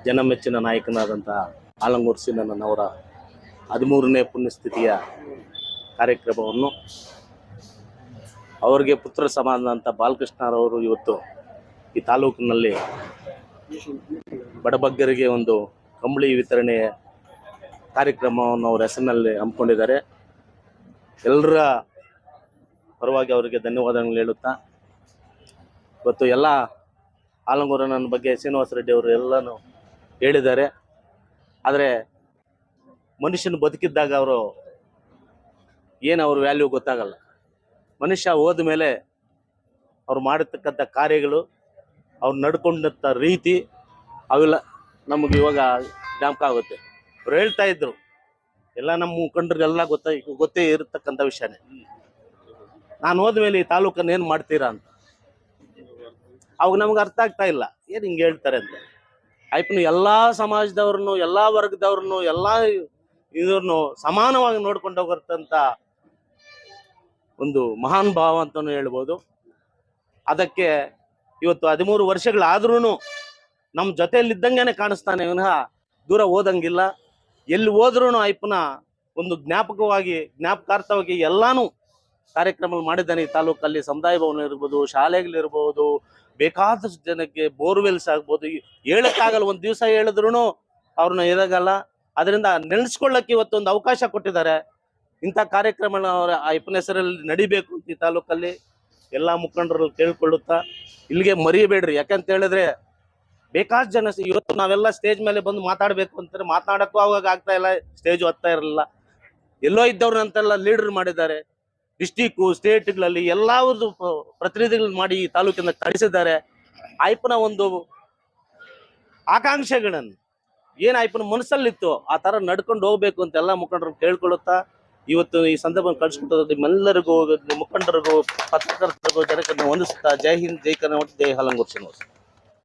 ಜನಮೆಚ್ಚಿನ ನಾಯಕನಾದಂಥ ಆಲಂಗೂರು ಸೀನಣ್ಣನವರ 13ನೇ ಪುಣ್ಯಸ್ಥಿತಿಯ ಕಾರ್ಯಕ್ರಮವನ್ನು ಅವರಿಗೆ ಪುತ್ರ ಸಮಾನದಂಥ ಬಾಲಕೃಷ್ಣರವರು ಇವತ್ತು ಈ ತಾಲೂಕಿನಲ್ಲಿ ಬಡಬಗ್ಗರಿಗೆ ಒಂದು ಕಂಬಳಿ ವಿತರಣೆಯ ಕಾರ್ಯಕ್ರಮವನ್ನು ಅವರ ಹೆಸರಿನಲ್ಲಿ ಹಮ್ಮಿಕೊಂಡಿದ್ದಾರೆ. ಎಲ್ಲರ ಪರವಾಗಿ ಅವರಿಗೆ ಧನ್ಯವಾದಗಳು ಹೇಳುತ್ತಾ, ಇವತ್ತು ಎಲ್ಲ ಆಲಂಗೂರನ ಬಗ್ಗೆ ಶ್ರೀನಿವಾಸ ರೆಡ್ಡಿ ಅವರು ಎಲ್ಲನೂ ಹೇಳಿದ್ದಾರೆ. ಆದರೆ ಮನುಷ್ಯನ ಬದುಕಿದ್ದಾಗ ಅವರು ಅವ್ರ ವ್ಯಾಲ್ಯೂ ಗೊತ್ತಾಗಲ್ಲ. ಮನುಷ್ಯ ಹೋದ ಮೇಲೆ ಅವ್ರು ಮಾಡಿರ್ತಕ್ಕಂಥ ಕಾರ್ಯಗಳು, ಅವ್ರು ನಡ್ಕೊಂಡಂಥ ರೀತಿ ಅವೆಲ್ಲ ನಮಗೆ ಇವಾಗ ಜ್ಞಾಪಕ ಆಗುತ್ತೆ. ಅವ್ರು ಹೇಳ್ತಾ ಇದ್ರು, ಎಲ್ಲ ನಮ್ಮ ಮುಖಂಡರಿಗೆಲ್ಲ ಗೊತ್ತೇ ಇರತಕ್ಕಂಥ ವಿಷಯನೇ. ನಾನು ಹೋದ್ಮೇಲೆ ಈ ತಾಲೂಕನ್ನು ಏನು ಮಾಡ್ತೀರಾ ಅಂತ ಅವಾಗ ನಮ್ಗೆ ಅರ್ಥ ಆಗ್ತಾ ಇಲ್ಲ, ಏನು ಹಿಂಗೆ ಹೇಳ್ತಾರೆ ಅಂತ. ಆಯ್ತು, ಎಲ್ಲ ಸಮಾಜದವ್ರನ್ನು, ಎಲ್ಲ ವರ್ಗದವ್ರನ್ನು, ಎಲ್ಲ ಇದ್ರನ್ನು ಸಮಾನವಾಗಿ ನೋಡ್ಕೊಂಡು ಹೋಗಿರ್ತಂಥ ಒಂದು ಮಹಾನ್ ಭಾವ ಅಂತಲೂ ಹೇಳ್ಬೋದು. ಅದಕ್ಕೆ ಇವತ್ತು 13 ವರ್ಷಗಳಾದ್ರೂ ನಮ್ಮ ಜೊತೆಯಲ್ಲಿದ್ದಂಗೆ ಕಾಣಿಸ್ತಾನೆ ವಿನಃ ದೂರ ಹೋದಂಗಿಲ್ಲ. ಎಲ್ಲಿ ಹೋದ್ರೂ ಅಯ್ಯಪ್ಪನ ಒಂದು ಜ್ಞಾಪಕಾರ್ಥವಾಗಿ ಎಲ್ಲಾನು ಕಾರ್ಯಕ್ರಮಗಳು ಮಾಡಿದ್ದಾನೆ. ಈ ತಾಲೂಕಲ್ಲಿ ಸಮುದಾಯ ಭವನ ಇರ್ಬೋದು, ಶಾಲೆಗಳಿರ್ಬೋದು, ಬೇಕಾದಷ್ಟು ಜನಕ್ಕೆ ಬೋರ್ವೆಲ್ಸ್ ಆಗ್ಬೋದು. ಹೇಳಕ್ಕಾಗಲ್ಲ, ಒಂದು ದಿವಸ ಹೇಳಿದ್ರು ಅವ್ರನ್ನ ಇರಾಗಲ್ಲ. ಅದರಿಂದ ನೆನೆಸ್ಕೊಳ್ಳಕ್ಕೆ ಇವತ್ತೊಂದು ಅವಕಾಶ ಕೊಟ್ಟಿದ್ದಾರೆ. ಇಂಥ ಕಾರ್ಯಕ್ರಮಗಳನ್ನ ಅವರ ಅಯ್ಯಪ್ಪನ ಹೆಸರಲ್ಲಿ ನಡಿಬೇಕು ಅಂತ ಈ ತಾಲೂಕಲ್ಲಿ ಎಲ್ಲ ಮುಖಂಡರು ಕೇಳ್ಕೊಳ್ಳುತ್ತಾ, ಇಲ್ಲಿಗೆ ಮರಿಬೇಡ್ರಿ. ಯಾಕಂತ ಹೇಳಿದ್ರೆ ಬೇಕಾದಷ್ಟು ಜನ ಇವತ್ತು ನಾವೆಲ್ಲ ಸ್ಟೇಜ್ ಮೇಲೆ ಬಂದು ಮಾತಾಡಬೇಕು ಅಂತಾರೆ, ಮಾತಾಡಕ್ಕೂ ಅವಾಗ ಆಗ್ತಾ ಇಲ್ಲ, ಸ್ಟೇಜು ಹತ್ತಾ ಇರಲಿಲ್ಲ. ಎಲ್ಲೋ ಇದ್ದವ್ರನ್ನಂತೆಲ್ಲ ಲೀಡರ್ ಮಾಡಿದ್ದಾರೆ. ಡಿಸ್ಟಿಕ್ಕು ಸ್ಟೇಟ್ಗಳಲ್ಲಿ ಎಲ್ಲಾವುದು ಪ್ರತಿನಿಧಿಗಳು ಮಾಡಿ ಈ ತಾಲೂಕಿಂದ ಕಳಿಸಿದ್ದಾರೆ. ಅಯ್ಯಪ್ಪನ ಒಂದು ಆಕಾಂಕ್ಷೆಗಳನ್ನು ಏನು ಅಯ್ಯಪ್ಪನ ಮನಸ್ಸಲ್ಲಿತ್ತು ಆ ಥರ ನಡ್ಕೊಂಡು ಹೋಗ್ಬೇಕು ಅಂತ ಎಲ್ಲ ಮುಖಂಡರು ಕೇಳ್ಕೊಳ್ಳುತ್ತಾ, ಇವತ್ತು ಈ ಸಂದರ್ಭ ಕಳಿಸ್ಕೊಟ್ಟದ್ದು ನಿಮ್ಮೆಲ್ಲರಿಗೂ, ಮುಖಂಡರಿಗೂ, ಪತ್ರಕರ್ತರಿಗೂ, ಜನಕ್ಕೆ ವಂದಿಸುತ್ತಾ, ಜೈ ಹಿಂದ್, ಜೈ ಕರ್ನಾಟಕ, ಜೈ ಆಲಂಗೂರು ಶ್ರೀನಿವಾಸ.